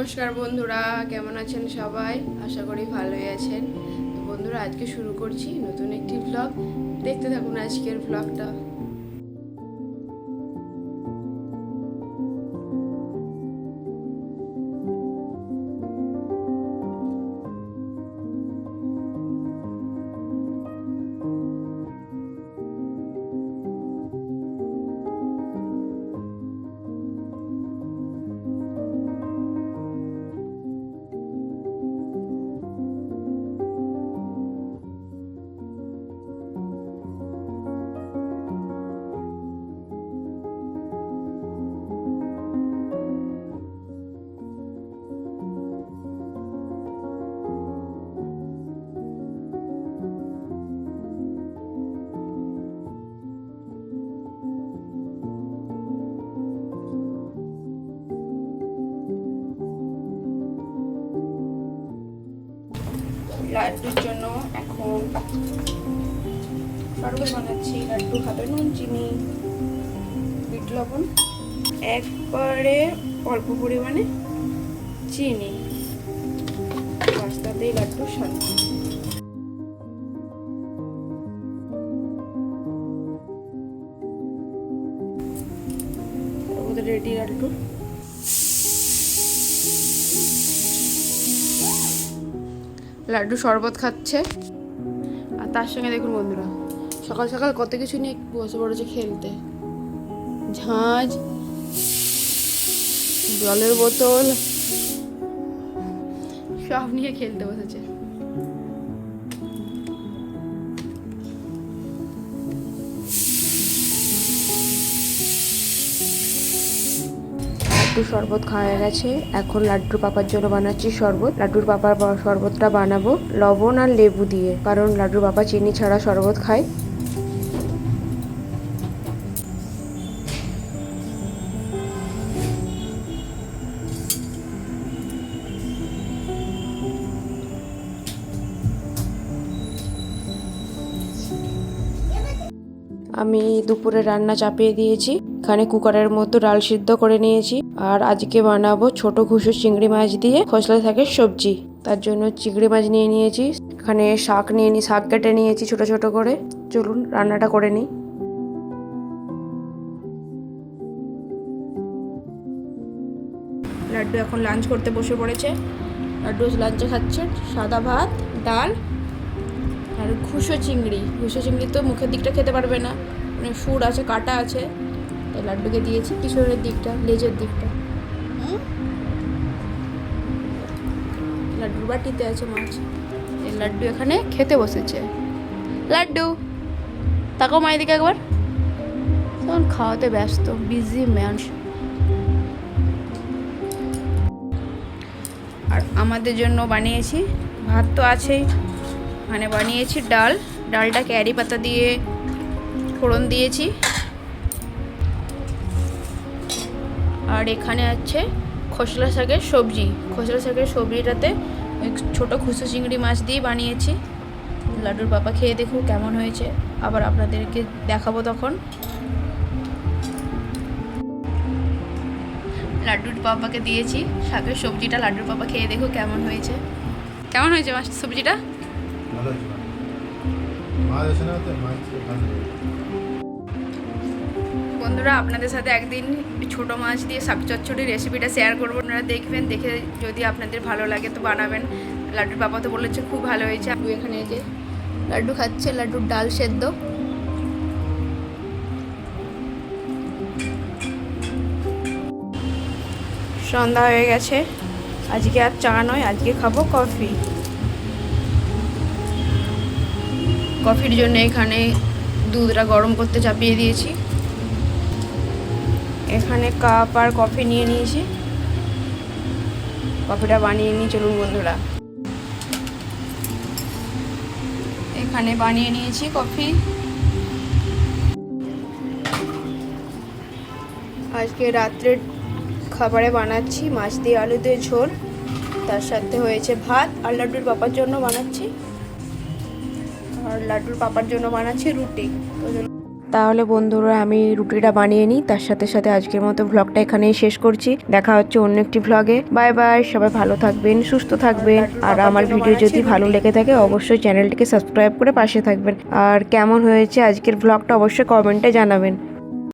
নমস্কার বন্ধুরা, কেমন আছেন সবাই? আশা করি ভালোই আছেন। তো বন্ধুরা, আজকে শুরু করছি নতুন একটি ব্লগ। দেখতে থাকুন আজকের ব্লগটা। লাড্ডুর জন্য এখন শরবত বানাচ্ছি। লাড্ডু খাবে নুন, চিনি, বিট লবণ, একবারে অল্প পরিমাণে চিনি, পাস্তাতেই লাড্ডু স্বাদ। রেডি লাড্ডু। লাড্ডু শরবত খাচ্ছে, আর তার সঙ্গে দেখুন বন্ধুরা, সকাল সকাল কত কিছু নিয়ে বসে পড়েছে খেলতে। ঝাঁঝ, জলের বোতল সব নিয়ে খেলতে বসেছে। লাড্ডু শরবত খাওয়া গেছে, এখন লাড্ডুর পাপার জন্য বানাচ্ছি শরবত। লাড্ডুর পাপার শরবতটা বানাবো লবণ আর লেবু দিয়ে, কারণ লাড্ডুর পাপা চিনি ছাড়া শরবত খায়। আমি দুপুরে রান্না চাপিয়ে দিয়েছি। এখানে কুকারের মধ্যে ডাল সিদ্ধ করে নিয়েছি, আর আজকে বানাবো ছোট ঘুষো চিংড়ি মাছ দিয়ে খোসলা শাকের সবজি। তার জন্য চিংড়ি মাছ নিয়ে নিয়েছি, এখানে শাক শাক কেটে নিয়েছি ছোট ছোট করে। চলুন রান্নাটা করে নিই। লাড্ডু এখন লাঞ্চ করতে বসে পড়েছে। লাড্ডু লাঞ্চে খাচ্ছে সাদা ভাত, ডাল আর ঘুষো চিংড়ি। ঘুষো চিংড়ি তো মুখের দিকটা খেতে পারবে না, মানে সুর আছে, কাটা আছে, তাই লাড্ডুকে দিয়েছি পিছনের দিকটা, লেজের দিকটা। লাড্ডুর বাটিতে আছে মাছ। এই লাড্ডু এখানে খেতে বসেছে। লাড্ডু তাকাও মায়ের দিকে একবার। তখন খাওয়াতে ব্যস্ত, বিজি ম্যান। আর আমাদের জন্য বানিয়েছি, ভাত তো আছেই, মানে বানিয়েছি ডাল। ডালটা ক্যারি পাতা দিয়ে ফোড়ন দিয়েছি। আর এখানে আছে খোসলা শাকের সবজি। খোসলা শাকের সবজিটাতে ছোট খুচো চিংড়ি মাছ দিয়ে বানিয়েছি। লাড্ডুর পাপা খেয়ে দেখুন কেমন হয়েছে, আবার আপনাদেরকে দেখাবো তখন। লাড্ডুর পাপাকে দিয়েছি শাকের সবজিটা। লাড্ডুর পাপা খেয়ে দেখো কেমন হয়েছে। কেমন হয়েছে মাছ সবজিটা? বন্ধুরা, আপনাদের সাথে একদিন ছোট মাছ দিয়ে শাক চচ্চড়ির রেসিপিটা শেয়ার করবো। আপনারা দেখবেন, দেখে যদি আপনাদের ভালো লাগে তো বানাবেন। লাড্ডুর পাপা তো বলেছে খুব ভালো হয়েছে। এখানে যে লাড্ডু খাচ্ছে, লাড্ডুর ডাল সেদ্ধ। সন্ধ্যা হয়ে গেছে, আজকে আর চা নয়, আজকে খাবো কফি। কফির জন্য এখানে দুধটা গরম করতে চাপিয়ে দিয়েছি। এখানে কাপ আর কফি নিয়ে নিয়েছি, কফিটা বানিয়ে নিই। চলুন বন্ধুরা, এখানে বানিয়ে নিয়েছি কফি। আজকে রাত্রের খাবারে বানাচ্ছি মাছ দিয়ে আলু দিয়ে ঝোল, তার সাথে হয়েছে ভাত। আর লাড্ডুর পাপার জন্য বানাচ্ছি, আর লাড্ডুর পাপার জন্য বানাচ্ছি রুটি। তাহলে বন্ধুরা আমি রুটিটা বানিয়ে নিই, তার সাথে সাথে আজকের মতো ব্লগটা এখানেই শেষ করছি। দেখা হচ্ছে অন্য একটি ব্লগে। বাই বাই, সবাই ভালো থাকবেন, সুস্থ থাকবেন। আর আমার ভিডিও যদি ভালো লেগে থাকে অবশ্যই চ্যানেলটিকে সাবস্ক্রাইব করে পাশে থাকবেন। আর কেমন হয়েছে আজকের ব্লগটা অবশ্যই কমেন্টে জানাবেন।